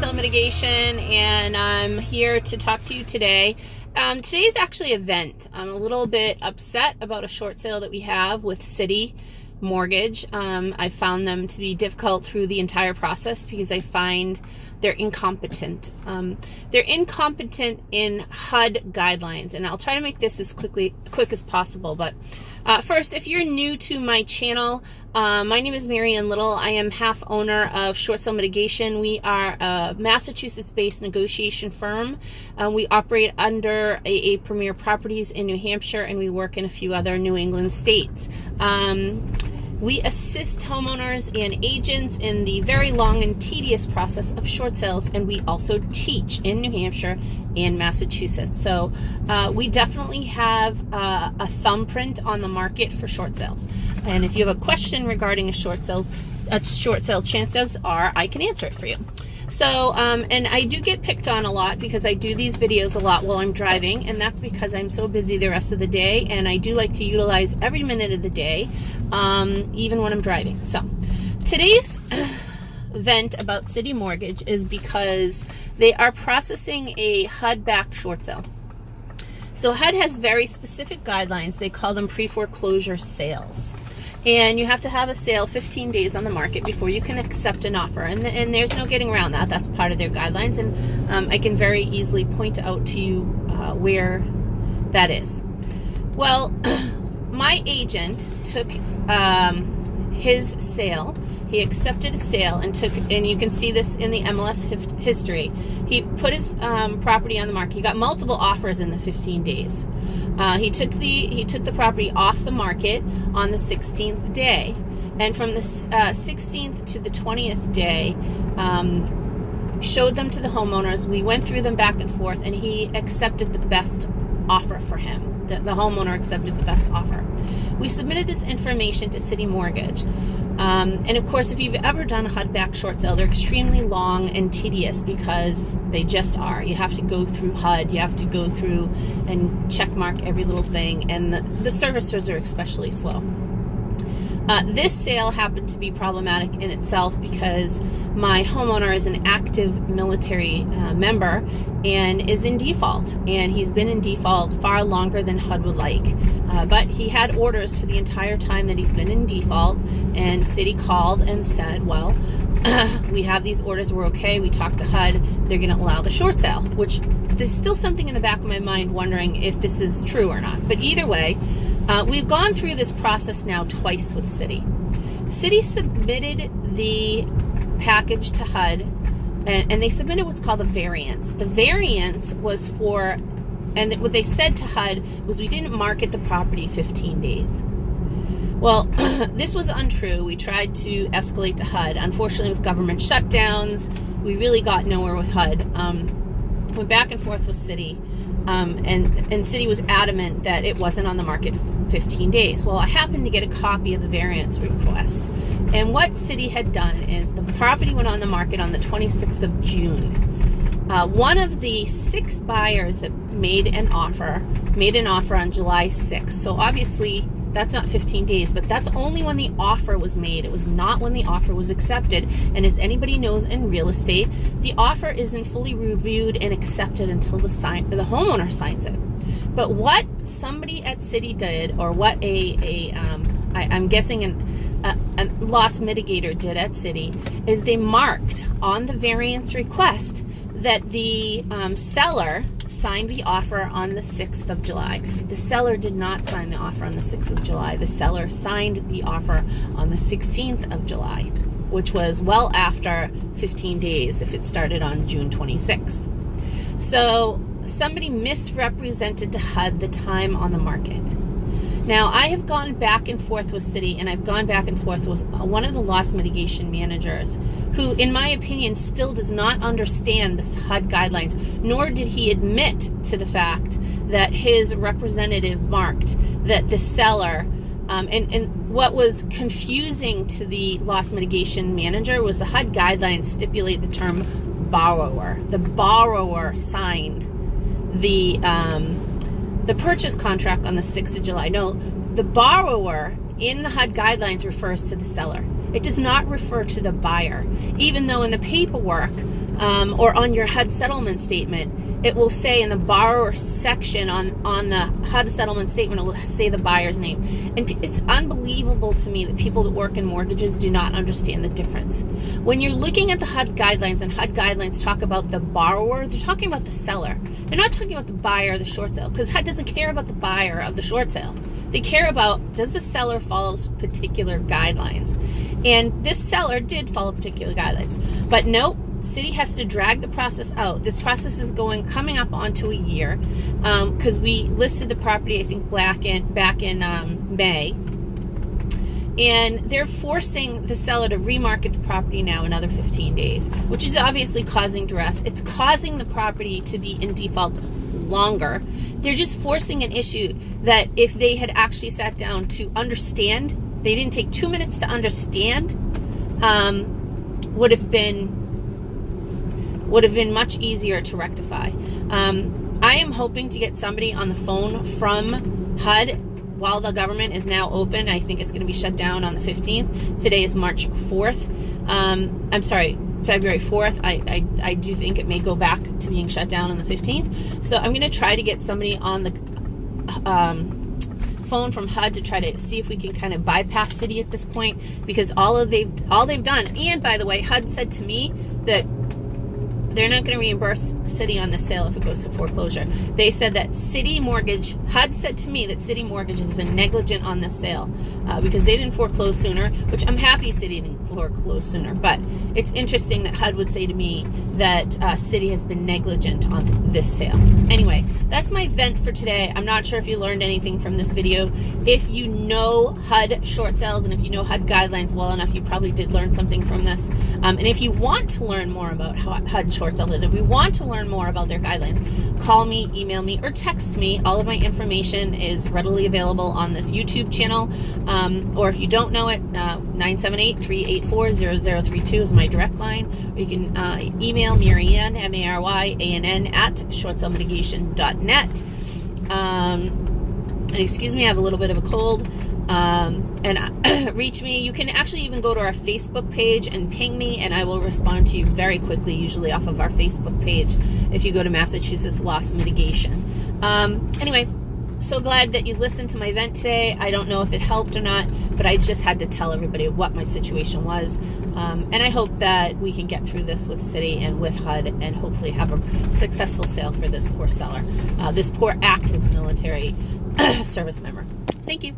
Sale Mitigation, and I'm here to talk to you today. Today is actually an event. I'm a little bit upset about a short sale that we have with Citimortgage. I found them to be difficult through the entire process because I find they're incompetent. They're incompetent in HUD guidelines, and I'll try to make this as quick as possible. But first, if you're new to my channel, my name is Maryann. I am half owner of Short Sale Mitigation. We are a Massachusetts-based negotiation firm. We operate under AA Premier Properties in New Hampshire, and we work in a few other New England states. We assist homeowners and agents in the very long and tedious process of short sales, and we also teach in New Hampshire and Massachusetts. So we definitely have a thumbprint on the market for short sales. And if you have a question regarding a short sale, chances are I can answer it for you. So, and I do get picked on a lot because I do these videos a lot while I'm driving, and that's because I'm so busy the rest of the day, and I do like to utilize every minute of the day, even when I'm driving. So, today's event about Citimortgage is because they are processing a HUD-backed short sale. So, HUD has very specific guidelines. They call them pre-foreclosure sales. And you have to have a sale 15 days on the market before you can accept an offer. And there's no getting around that. That's part of their guidelines. And I can very easily point out to you where that is. Well, my agent took his sale. He accepted a sale and you can see this in the MLS history. He put his property on the market. He got multiple offers in the 15 days. He took the property off the market on the 16th day, and from the 16th to the 20th day, showed them to the homeowners. We went through them back and forth, and he accepted the best offer for him. The homeowner accepted the best offer. We submitted this information to Citimortgage. And of course, if you've ever done a HUD-backed short sale, they're extremely long and tedious because they just are. You have to go through HUD, you have to go through and check mark every little thing, and the servicers are especially slow. This sale happened to be problematic in itself because my homeowner is an active military member and is in default, and he's been in default far longer than HUD would like. But he had orders for the entire time that he's been in default, and Citi called and said, well, we have these orders, we're okay. We talked to HUD, they're going to allow the short sale, which there's still something in the back of my mind wondering if this is true or not. But either way, we've gone through this process now twice with Citi. Citi submitted the package to HUD, and they submitted what's called a variance. The variance was for, and what they said to HUD was, we didn't market the property 15 days. Well, this was untrue. We tried to escalate to HUD. Unfortunately, with government shutdowns, we really got nowhere with HUD. Went back and forth with Citi, and Citi was adamant that it wasn't on the market 15 days. Well, I happened to get a copy of the variance request, and what Citi had done is the property went on the market on the 26th of June. One of the 6 buyers that made an offer on July 6th. So obviously that's not 15 days, but that's only when the offer was made. It was not when the offer was accepted. And as anybody knows in real estate, the offer isn't fully reviewed and accepted until the homeowner signs it. But what somebody at Citi did, or what I'm guessing a loss mitigator did at Citi, is they marked on the variance request that the seller signed the offer on the 6th of July. The seller did not sign the offer on the 6th of July. The seller signed the offer on the 16th of July, which was well after 15 days if it started on June 26th. So somebody misrepresented to HUD the time on the market. Now, I have gone back and forth with Citi, and I've gone back and forth with one of the loss mitigation managers who, in my opinion, still does not understand the HUD guidelines, nor did he admit to the fact that his representative marked that the seller, and what was confusing to the loss mitigation manager was the HUD guidelines stipulate the term borrower. The borrower signed the purchase contract on the 6th of July. No, the borrower in the HUD guidelines refers to the seller. It does not refer to the buyer, even though in the paperwork or on your HUD settlement statement, it will say in the borrower section on the HUD settlement statement, it will say the buyer's name. And it's unbelievable to me that people that work in mortgages do not understand the difference. When you're looking at the HUD guidelines, and HUD guidelines talk about the borrower, they're talking about the seller. They're not talking about the buyer of the short sale, because HUD doesn't care about the buyer of the short sale. They care about, does the seller follow particular guidelines? And this seller did follow particular guidelines. But no, Citi has to drag the process out. This process is coming up onto a year, because we listed the property, I think, back in May. And they're forcing the seller to remarket the property now another 15 days, which is obviously causing duress. It's causing the property to be in default longer. They're just forcing an issue that if they had actually sat down to understand, they didn't take 2 minutes to understand, would have been much easier to rectify. I am hoping to get somebody on the phone from HUD while the government is now open. I think it's going to be shut down on the 15th. Today is March 4th. I'm sorry, February 4th. I do think it may go back to being shut down on the 15th. So I'm going to try to get somebody on the phone from HUD to try to see if we can kind of bypass Citi at this point, because all they've done, and by the way, HUD said to me that they're not going to reimburse Citi on the sale if it goes to foreclosure. They said that Citimortgage, HUD said to me that Citimortgage has been negligent on this sale because they didn't foreclose sooner, which I'm happy Citi didn't foreclose sooner. But it's interesting that HUD would say to me that Citi has been negligent on this sale. Anyway, that's my vent for today. I'm not sure if you learned anything from this video. If you know HUD short sales and if you know HUD guidelines well enough, you probably did learn something from this. And if you want to learn more about HUD short sales, if we want to learn more about their guidelines, call me, email me, or text me. All of my information is readily available on this YouTube channel. Or if you don't know it, 978-384-0032 is my direct line. Or you can email Maryann, Maryann, at shortsellemitigation.net. And excuse me, I have a little bit of a cold. And reach me. You can actually even go to our Facebook page and ping me, and I will respond to you very quickly, usually off of our Facebook page, if you go to Massachusetts Loss Mitigation. Anyway, so glad that you listened to my event today. I don't know if it helped or not, but I just had to tell everybody what my situation was. And I hope that we can get through this with Citi and with HUD and hopefully have a successful sale for this poor seller, this poor active military service member. Thank you.